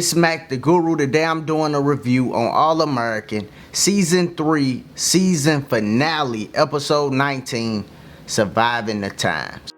Smack the Guru. Today I'm doing a review on All American Season 3 Season Finale Episode 19, Surviving the Times.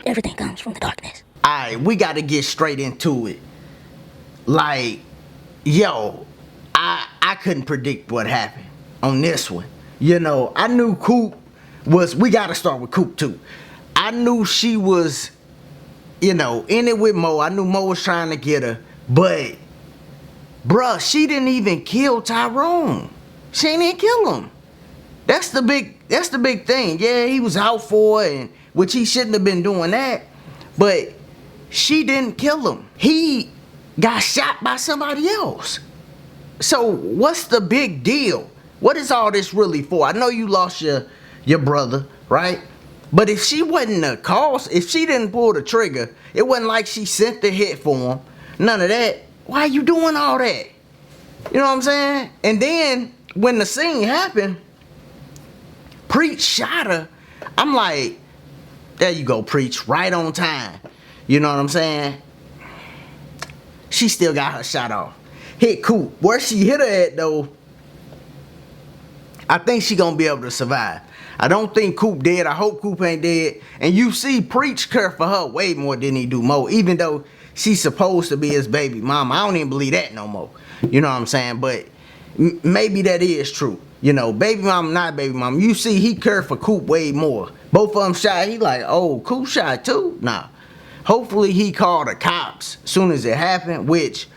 Everything comes from the darkness. Alright, we gotta get straight into it. Like, yo, I couldn't predict what happened on this one. You know, I knew Coop was, we gotta start with Coop too. I knew she was, you know, in it with Mo. I knew Mo was trying to get her, but bruh, she didn't even kill Tyrone. She didn't even kill him. That's the big thing. Yeah, he was out for it, and which he shouldn't have been doing that, but she didn't kill him. He got shot by somebody else. So what's the big deal? What is all this really for? I know you lost your brother, right? But if she wasn't the cause, if she didn't pull the trigger, it wasn't like she sent the hit for him, none of that. Why are you doing all that? You know what I'm saying? And then when the scene happened, Preach shot her. I'm like, there you go, Preach, right on time. You know what I'm saying? She still got her shot off. Hit Coop. Where she hit her at though, I think she gonna be able to survive. I don't think Coop dead. I hope Coop ain't dead. And you see Preach care for her way more than he do Mo, even though she's supposed to be his baby mama. I don't even believe that no more. You know what I'm saying? But maybe that is true. You know, baby mama, not baby mama. You see he care for Coop way more. Both of them shot. He like, oh, Coop shot too? Nah. Hopefully he called the cops as soon as it happened, which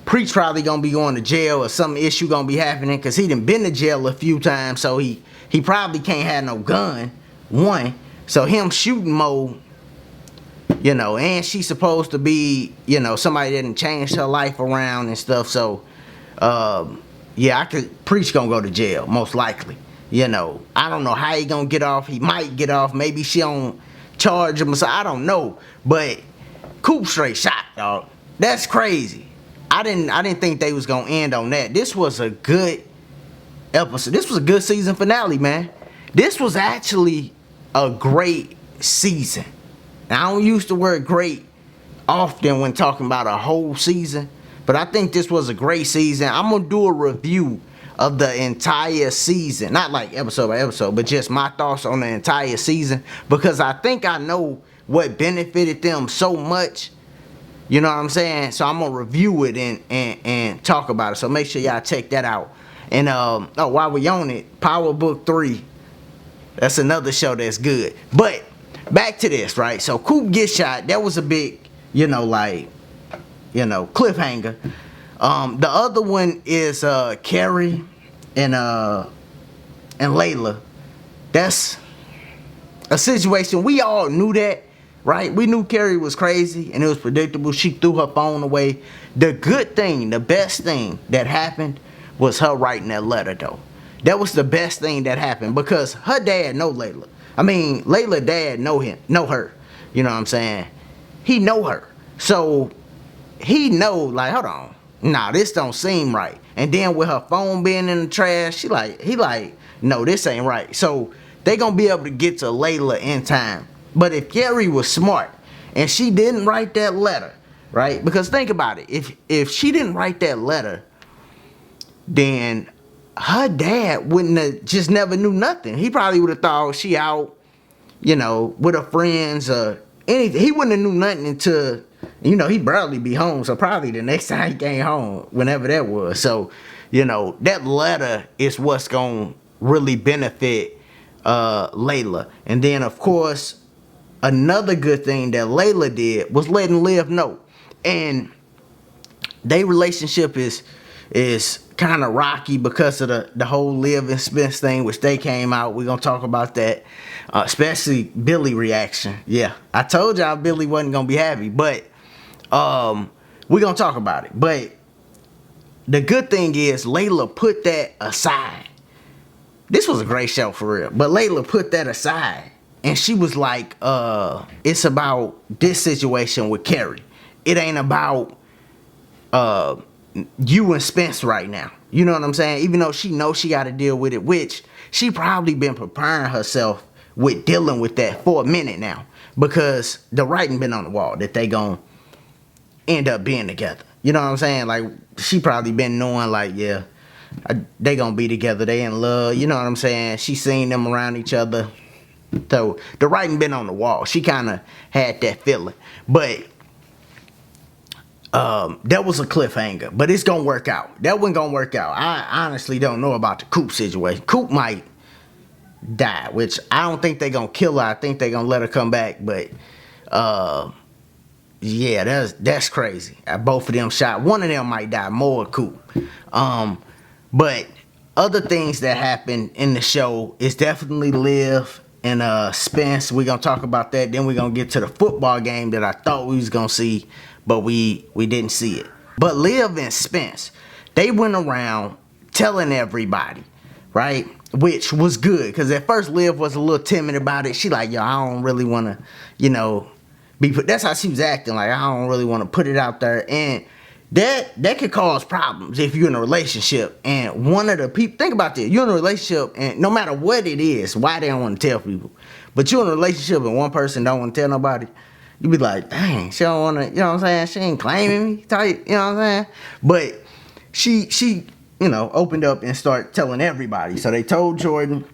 Preach probably gonna be going to jail or some issue gonna be happening because he done been to jail a few times, so he probably can't have no gun, one. So him shooting Mo, you know, and she's supposed to be, you know, somebody that done changed her life around and stuff. So, yeah, Preach gonna go to jail, most likely. You know, I don't know how he gonna get off. He might get off. Maybe she don't charge him or something. I don't know. But Coop straight shot, dog. That's crazy. I didn't think they was gonna end on that. This was a good episode. This was a good season finale, man. This was actually a great season. Now, I don't use the word great often when talking about a whole season, but I think this was a great season. I'm gonna do a review of the entire season, not like episode by episode, but just my thoughts on the entire season, because I think I know what benefited them so much. You know what I'm saying? So I'm gonna review it and talk about it. So make sure y'all check that out. And while we on it, Power Book 3, that's another show that's good. But back to this, right? So Coop gets shot. That was a big, you know, like, you know, cliffhanger. The other one is Carrie and Layla. That's a situation, we all knew that, right? We knew Carrie was crazy and it was predictable. She threw her phone away. The good thing, the best thing that happened was her writing that letter though. That was the best thing that happened because her dad know Layla. I mean, Layla dad know her. You know what I'm saying? He know her. So he know, like, hold on. Nah, this don't seem right. And then with her phone being in the trash, he like, no, this ain't right. So they gonna be able to get to Layla in time. But if Carrie was smart and she didn't write that letter, right? Because think about it. If she didn't write that letter, then her dad wouldn't have just never knew nothing. He probably would have thought she out, you know, with her friends or anything. He wouldn't have knew nothing until, you know, he barely be home. So probably the next time he came home, whenever that was. So, you know, that letter is what's going to really benefit Layla. And then, of course, another good thing that Layla did was letting Liv know. And their relationship is kind of rocky because of the whole Liv and Spence thing, which they came out. We're going to talk about that, especially Billy reaction. Yeah, I told y'all Billy wasn't going to be happy, but we're going to talk about it. But the good thing is Layla put that aside. This was a great show for real, but Layla put that aside. And she was like, it's about this situation with Carrie. It ain't about you and Spence right now. You know what I'm saying? Even though she knows she got to deal with it, which she probably been preparing herself with dealing with that for a minute now. Because the writing been on the wall that they gon' end up being together. You know what I'm saying? Like, she probably been knowing, like, yeah, they gonna be together. They in love. You know what I'm saying? She seen them around each other. So the writing been on the wall. She kind of had that feeling. But that was a cliffhanger. But it's gonna work out. That one gonna work out. I honestly don't know about the Coop situation. Coop might die, which I don't think they gonna kill her. I think they gonna let her come back. But yeah, that's crazy. Both of them shot. One of them might die more, Coop. But other things that happened in the show is definitely Liv and Spence. We're gonna talk about that. Then we're gonna get to the football game that I thought we was gonna see, but we didn't see it. But Liv and Spence, they went around telling everybody, right? Which was good, because at first Liv was a little timid about it. She like, yo, I don't really want to, that's how she was acting. Like, I don't really want to put it out there. And that could cause problems if you're in a relationship. And one of the people, think about this, you're in a relationship, and no matter what it is, why they don't want to tell people, but you're in a relationship and one person don't want to tell nobody, you be like, dang, she don't want to, you know what I'm saying? She ain't claiming me, type, you know what I'm saying? But she opened up and started telling everybody. So they told Jordan,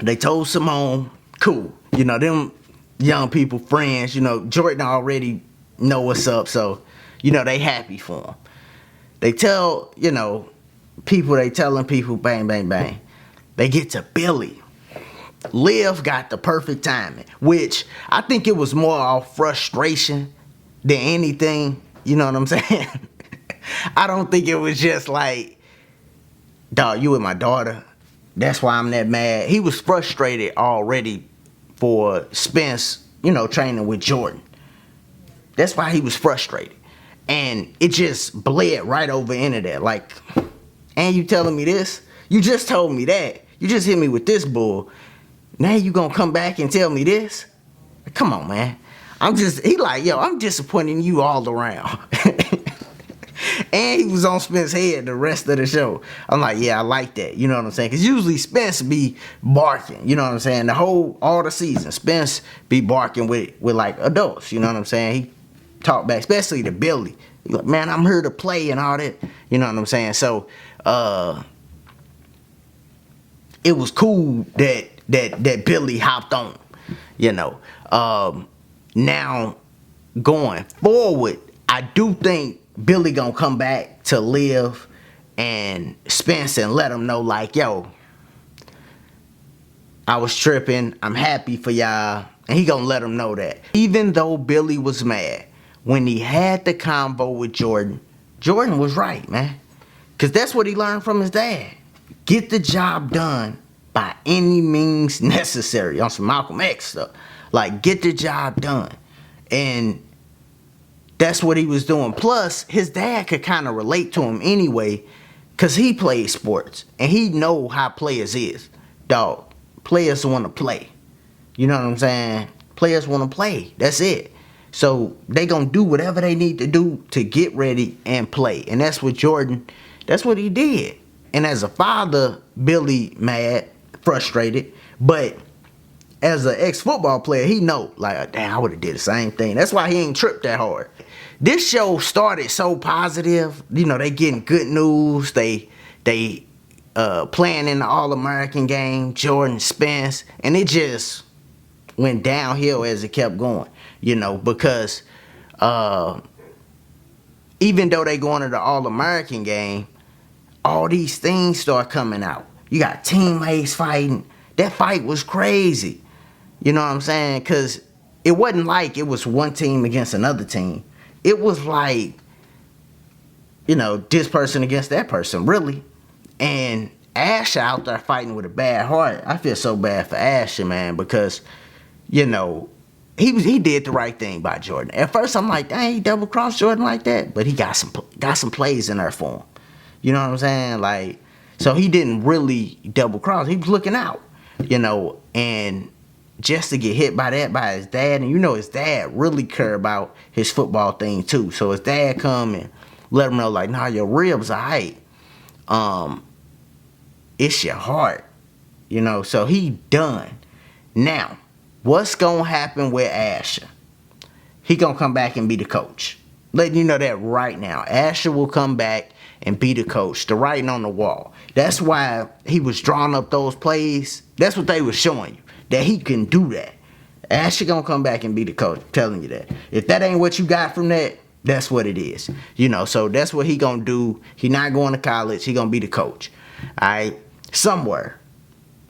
they told Simone, cool. Them young people, friends, Jordan already know what's up, so, they happy for him. They tell, people, they telling people, bang, bang, bang. They get to Billy. Liv got the perfect timing, which I think it was more off frustration than anything, you know what I'm saying? I don't think it was just like, dog, you with my daughter, that's why I'm that mad. He was frustrated already for Spence, training with Jordan. That's why he was frustrated. And it just bled right over into that. Like, and you telling me this? You just told me that. You just hit me with this bull. Now you gonna come back and tell me this? Come on, man. He like, yo, I'm disappointing you all around. And he was on Spence's head the rest of the show. I'm like, yeah, I like that. You know what I'm saying? Because usually Spence be barking. You know what I'm saying? All the season, Spence be barking with like adults. You know what I'm saying? He talk back, especially to Billy. He like, man, I'm here to play and all that. You know what I'm saying? So, it was cool that Billy hopped on. Now going forward, I do think Billy gonna come back to Liv and Spence and let them know, like, yo, I was tripping, I'm happy for y'all, and he gonna let them know that. Even though Billy was mad, when he had the convo with Jordan was right, man. Because that's what he learned from his dad. Get the job done by any means necessary, on some Malcolm X stuff. Like, get the job done. And that's what he was doing. Plus, his dad could kind of relate to him anyway, because he plays sports. And he know how players is. Dog, players want to play. You know what I'm saying? Players want to play. That's it. So they going to do whatever they need to do to get ready and play. And that's what that's what he did. And as a father, Billy mad, frustrated. But as an ex-football player, he know, like, damn, I would have did the same thing. That's why he ain't tripped that hard. This show started so positive. They getting good news. They playing in the All-American game, Jordan, Spence, and it just went downhill as it kept going. Because even though they going to the All-American game, all these things start coming out. You got teammates fighting. That fight was crazy. You know what I'm saying? Because it wasn't like it was one team against another team. It was like, this person against that person, really. And Ash out there fighting with a bad heart. I feel so bad for Ash, man, because, he did the right thing by Jordan. At first, I'm like, dang, he double-crossed Jordan like that. But he got some plays in there for him. You know what I'm saying? Like, so he didn't really double-cross. He was looking out, and just to get hit by his dad, and his dad really care about his football thing too. So his dad come and let him know, like, nah, your ribs are height. It's your heart, so he done. Now, what's gonna happen with Asher? He gonna come back and be the coach. Letting you know that right now. Asher will come back and be the coach. The writing on the wall. That's why he was drawing up those plays. That's what they were showing you. That he can do that. Asher gonna come back and be the coach. I'm telling you that. If that ain't what you got from that, that's what it is. So that's what he gonna do. He not going to college. He gonna be the coach. Alright? Somewhere.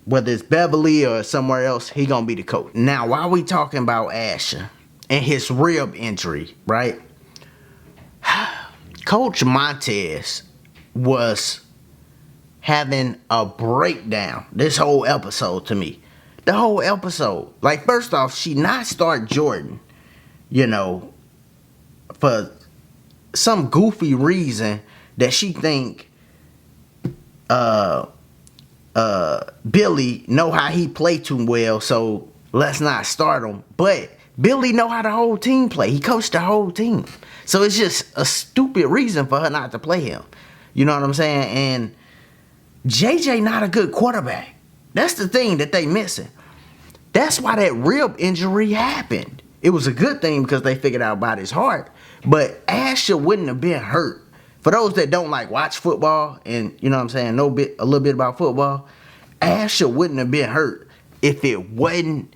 Whether it's Beverly or somewhere else, he gonna be the coach. Now, while we talking about Asher and his rib injury, right? Coach Montez was having a breakdown this whole episode to me. The whole episode. Like, first off, she not start Jordan, for some goofy reason that she think Billy know how he play too well, so let's not start him. But Billy know how the whole team play. He coached the whole team. So it's just a stupid reason for her not to play him. You know what I'm saying? And JJ not a good quarterback. That's the thing that they missing. That's why that rib injury happened. It was a good thing because they figured out about his heart. But Asher wouldn't have been hurt. For those that don't watch football and, you know what I'm saying, know a little bit about football, Asher wouldn't have been hurt if it wasn't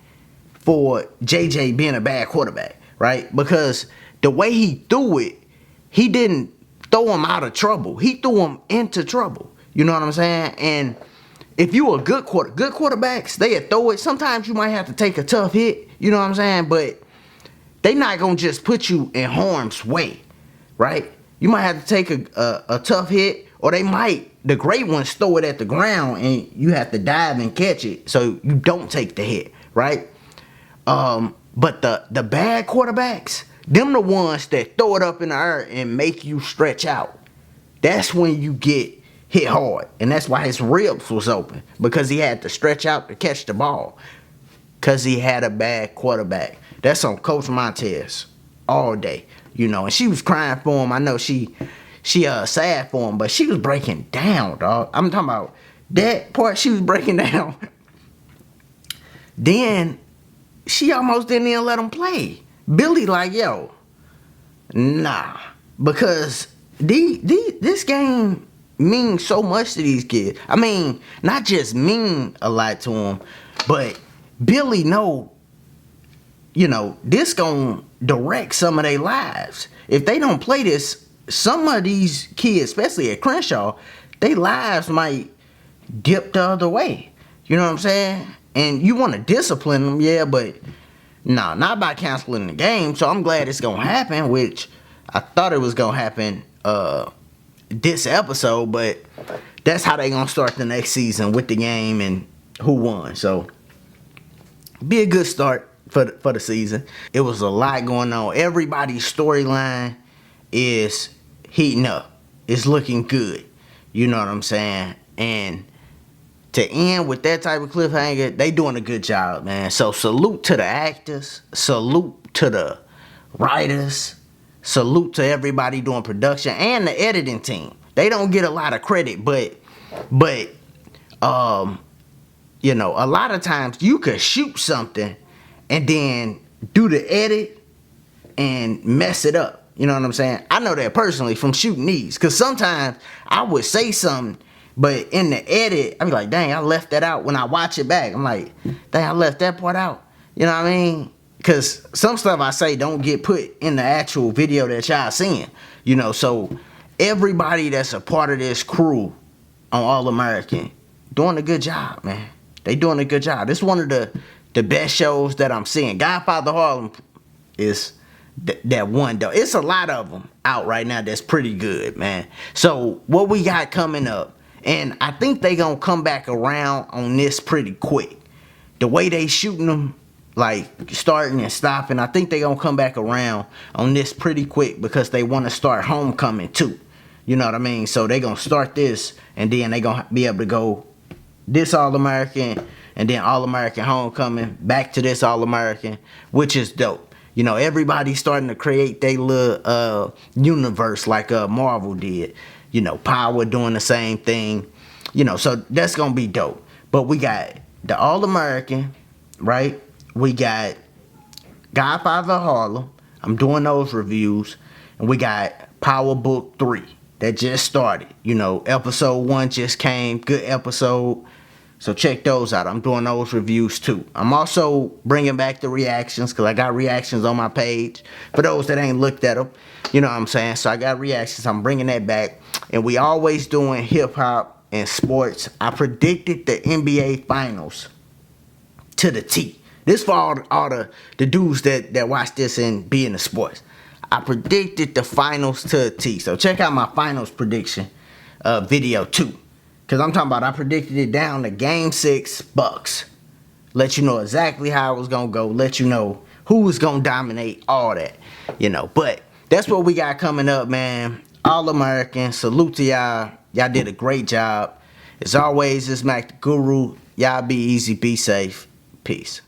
for JJ being a bad quarterback, right? Because the way he threw it, he didn't throw him out of trouble. He threw him into trouble. You know what I'm saying? And if you a good quarterbacks, they throw it. Sometimes you might have to take a tough hit. You know what I'm saying? But they not going to just put you in harm's way, right? You might have to take a tough hit, or the great ones throw it at the ground and you have to dive and catch it so you don't take the hit, right? But the bad quarterbacks, them the ones that throw it up in the air and make you stretch out. That's when you get hit hard. And that's why his ribs was open, because he had to stretch out to catch the ball, because he had a bad quarterback. That's on Coach Montez all day, and she was crying for him. I know she sad for him, but she was breaking down, dog. I'm talking about that part. She was breaking down. Then she almost didn't even let him play. Billy yo, nah, because this game means so much to these kids. I mean, not just mean a lot to them, but Billy know, this gonna direct some of their lives. If they don't play this, some of these kids, especially at Crenshaw, their lives might dip the other way. You know what I'm saying? And you want to discipline them, yeah, but no, not by canceling the game. So I'm glad it's gonna happen, which I thought it was gonna happen this episode, but that's how they gonna start the next season, with the game and who won. So be a good start for the season. It was a lot going on. Everybody's storyline is heating up. It's looking good. You know what I'm saying? And to end with that type of cliffhanger, they doing a good job, man. So salute to the actors. Salute to the writers. Salute to everybody doing production and the editing team. They don't get a lot of credit, but a lot of times you could shoot something and then do the edit and mess it up. You know what I'm saying? I know that personally from shooting these, because sometimes I would say something, but in the edit, I'd be like, dang, I left that out. When I watch it back, I'm like, dang, I left that part out. You know what I mean? Because some stuff I say don't get put in the actual video that y'all seeing. So everybody that's a part of this crew on All American doing a good job, man. They doing a good job. This is one of the best shows that I'm seeing. Godfather Harlem is that one, though. It's a lot of them out right now that's pretty good, man. So what we got coming up, and I think they gonna come back around on this pretty quick. The way they shooting them, starting and stopping, I think they gonna come back around on this pretty quick, because they want to start Homecoming too. You know what I mean? So they gonna start this, and then they gonna be able to go this All-American, and then All-American Homecoming, back to this All-American, which is dope. Everybody's starting to create their little universe like Marvel did. Power doing the same thing. So that's gonna be dope. But we got the All-American, right? We got Godfather Harlem. I'm doing those reviews. And we got Power Book 3 that just started. You know, episode 1 just came. Good episode. So check those out. I'm doing those reviews too. I'm also bringing back the reactions because I got reactions on my page. For those that ain't looked at them, you know what I'm saying? So I got reactions. I'm bringing that back. And we always doing hip hop and sports. I predicted the NBA finals to the T. This for all the dudes that watch this and be in the sports. I predicted the finals to a T. So check out my finals prediction video too. Because I'm talking about I predicted it down to Game 6 Bucks. Let you know exactly how it was going to go. Let you know who was going to dominate, all that. You know, but that's what we got coming up, man. All American. Salute to y'all. Y'all did a great job. As always, it's Mac the Guru. Y'all be easy, be safe. Peace.